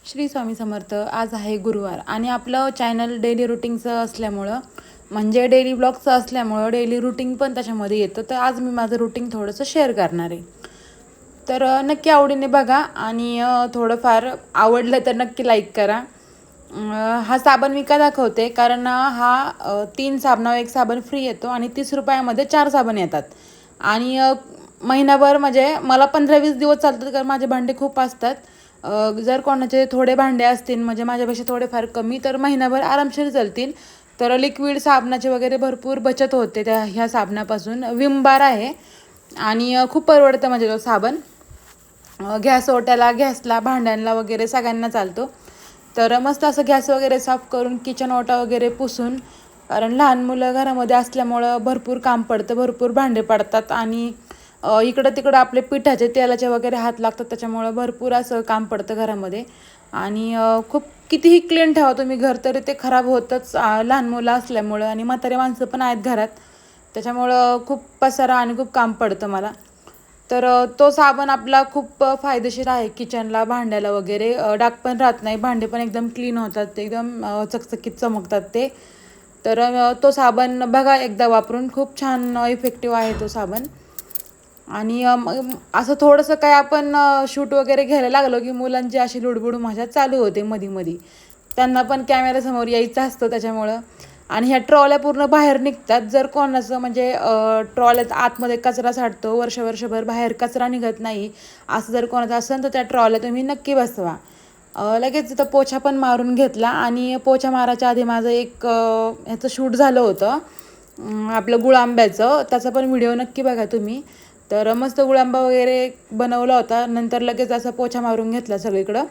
श्री स्वामी समर्थ. आज आहे गुरुवार आणि आपलं चॅनल डेली रुटीनचं असल्यामुळं म्हणजे डेली ब्लॉगचं असल्यामुळं डेली रुटीन पण त्याच्यामध्ये येतं. तर आज मी माझं रुटीन थोडंसं शेअर करणार आहे. तर नक्की आवडीने बघा आणि थोडंफार आवडलं तर नक्की लाईक करा. हा साबण मी का दाखवते कारण हा 3 साबणावर 1 साबण फ्री येतो आणि 30 रुपयामध्ये 4 साबण येतात. आणि महिनाभर म्हणजे मला 15-20 दिवस चालतात कारण माझे भांडे खूप असतात. जर कोणाचे थोडे भांडे असतील म्हणजे माझ्यापेक्षा थोडेफार कमी तर महिनाभर आरामशीर चालतील. तर लिक्विड साबणाची वगैरे भरपूर बचत होते ह्या साबणापासून. विम बार आहे आणि खूप परवडतं म्हणजे तो साबण. गॅस ओट्याला, गॅसला, भांड्यांना वगैरे सगळ्यांना चालतो. तर मस्त असं गॅस वगैरे साफ करून किचन ओटा वगैरे पुसून, कारण लहान मुलं घरामध्ये असल्यामुळं भरपूर काम पडतं, भरपूर भांडे पडतात आणि इकडं तिकडं आपले पिठाचे तेलाचे वगैरे हात लागतात, त्याच्यामुळं भरपूर असं काम पडतं घरामध्ये. आणि खूप कितीही क्लीन ठेवा तुम्ही घर तरी ते खराब होतच लहान मुलं असल्यामुळं आणि म्हातारे माणसं पण आहेत घरात, त्याच्यामुळं खूप पसारा आणि खूप काम पडतं मला. तर तो साबण आपला खूप फायदेशीर आहे किचनला, भांड्याला वगैरे. डाग पण राहत नाही, भांडे पण एकदम क्लीन होतात, ते एकदम चकचकीत चमकतात ते. तर तो साबण बघा एकदा वापरून, खूप छान इफेक्टिव्ह आहे तो साबण. आणि असं थोडंसं काय आपण शूट वगैरे घ्यायला लागलो की मुलांची अशी लुडबुड माझ्या चालू होते मधी मधी. त्यांना पण कॅमेऱ्यासमोर यायचं असतं त्याच्यामुळं. आणि ह्या ट्रॉल्या पूर्ण बाहेर निघतात. जर कोणाचं म्हणजे ट्रॉल्यात आतमध्ये कचरा साठतो, वर्षभर बाहेर कचरा निघत नाही असं जर कोणाचं असेल तर त्या ट्रॉल्या तुम्ही नक्की बसवा. लगेच तिथं पोछा पण मारून घेतला आणि पोछा मारायच्या आधी माझं एक ह्याचं शूट झालं होतं आपलं गुळांब्याचं. त्याचा पण व्हिडिओ नक्की बघा तुम्ही. तर मस्त गुळांबा वगैरे बनवला होता. नंतर लगेच असा पोछा मारून घेतला सगळीकडं.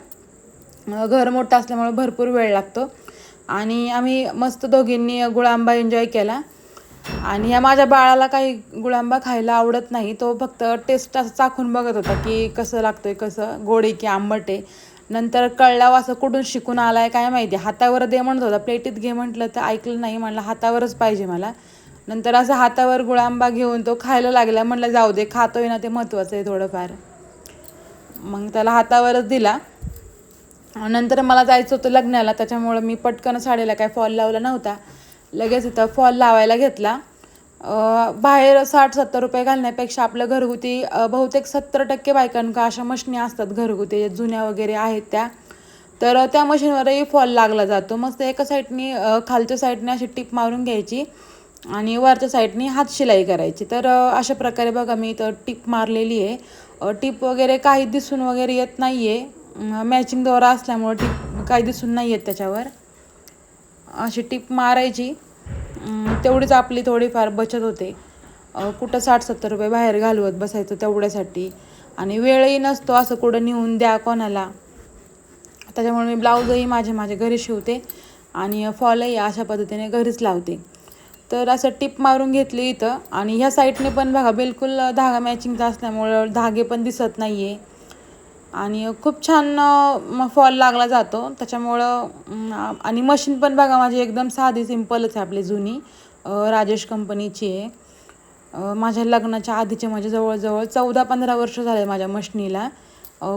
घर मोठं असल्यामुळे भरपूर वेळ लागतो आणि आम्ही मस्त दोघींनी गुळांबा एन्जॉय केला. आणि ह्या माझ्या बाळाला काही गुळांबा खायला आवडत नाही, तो फक्त टेस्ट असं चाखून बघत होता की कसं लागतोय, कसं गोड आहे की आंबट आहे. नंतर कळल्यावर असं कुठून शिकून आलाय काय माहिती, हातावर दे म्हणत होता, प्लेटीत घे म्हटलं तर ऐकलं नाही, म्हणलं हातावरच पाहिजे मला. नंतर असं हातावर गुळांबा घेऊन तो खायला लागला. म्हटलं जाऊ दे, खातोय ना ते महत्त्वाचं आहे थोडंफार. मग त्याला हातावरच दिला. नंतर मला जायचं होतं लग्नाला, त्याच्यामुळं मी पटकन साडीला काय फॉल लावला नव्हता, लगेच इथं फॉल लावायला घेतला. बाहेर 60-70 रुपये घालण्यापेक्षा आपलं घरगुती बहुतेक 70% बायकांका अशा मशनी असतात घरगुती जुन्या वगैरे आहेत त्या. तर त्या मशीनवरही फॉल लागला जातो. मस्त एका साईडनी खालच्या साईडने अशी टिप मारून घ्यायची आणि वरच्या साईडनी हात शिलाई करायची. तर अशा प्रकारे बघा मी इथं टिप मारलेली आहे. टिप वगैरे काही दिसून वगैरे येत नाही आहे, मॅचिंग दोरा असल्यामुळं टिप काही दिसून नाही येत त्याच्यावर. अशी टिप मारायची, तेवढीच आपली थोडीफार बचत होते. कुठं 60-70 रुपये बाहेर घालवत बसायचं तेवढ्यासाठी आणि वेळही नसतो असं कुठं नेऊन द्या कोणाला. त्याच्यामुळे मी ब्लाऊजही माझे घरी शिवते आणि फॉलही अशा पद्धतीने घरीच लावते. तर असं टिप मारून घेतली इथं. आणि ह्या साईडने पण बघा बिलकुल धागा मॅचिंगचा असल्यामुळं धागे पण दिसत नाही आहे आणि खूप छान फॉल लागला जातो त्याच्यामुळं. आणि मशीन पण बघा माझी एकदम साधी सिंपलच आहे, आपली जुनी राजेश कंपनीची आहे. माझ्या लग्नाच्या आधीचे म्हणजे जवळजवळ 14-15 वर्ष झाले माझ्या मशनीला.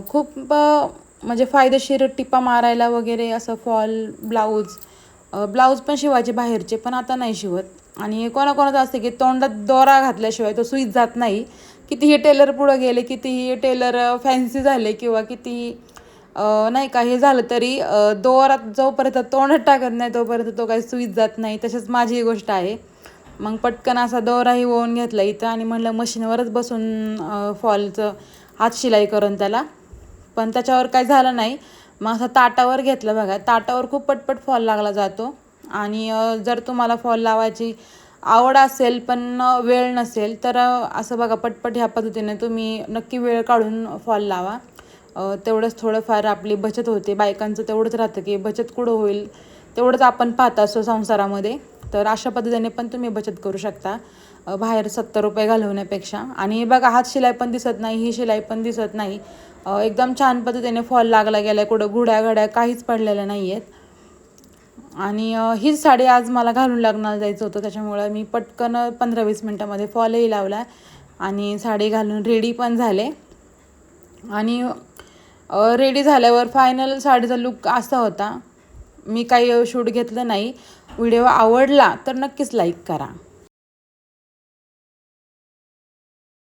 खूप म्हणजे फायदेशीर टिपा मारायला वगैरे असं फॉल ब्लाऊज पण शिवायचे बाहेरचे, पण आता नाही शिवत. आणि कोणाकोणाचं असते की तोंडात दोरा घातल्याशिवाय तो सुईच जात नाही. कितीही टेलर पुढं गेले, कितीही टेलर फॅन्सी झाले किंवा कितीही नाही का हे झालं तरी दोरात जोपर्यंत तोंडात टाकत नाही तोपर्यंत तो काही सुईच जात नाही. तशीच माझी गोष्ट आहे. मग पटकन असा दोराही ओवून घेतला इथं आणि म्हणलं मशीनवरच बसून फॉलचं हात शिलाई करून त्याला, पण त्याच्यावर काय झालं नाही. मग असं ताटावर घेतलं बघा, ताटावर खूप पटपट फॉल लागला जातो. आणि जर तुम्हाला फॉल लावायची आवड असेल पण वेळ नसेल तर असं बघा पटपट ह्या पद्धतीने तुम्ही नक्की वेळ काढून फॉल लावा. तेवढंच थोडंफार आपली बचत होते. बायकांचं तेवढंच राहतं की बचत कुठं होईल तेवढंच आपण पाहत असतो संसारामध्ये. तर अशा पद्धतीने पण तुम्ही बचत करू शकता बाहेर 70 रुपये घालवण्यापेक्षा. आणि बघा हात शिलाई पण दिसत नाही, ही शिलाई पण दिसत नाही. एकदम छान पद्धतीने फॉल लागला गेला आहे, कुठं घुड्या घड्या काहीच पडलेल्या नाही आहेत. आणि हीच साडी आज मला घालून लग्नाला जायचं होतं, त्याच्यामुळं मी पटकन 15-20 मिनटामध्ये फॉलही लावला आणि साडी घालून रेडी पण झाले. आणि रेडी झाल्यावर फायनल साडीचा लुक असा होता. मी काही शूट घेतलं नाही. व्हिडिओ आवडला तर नक्कीच लाईक करा.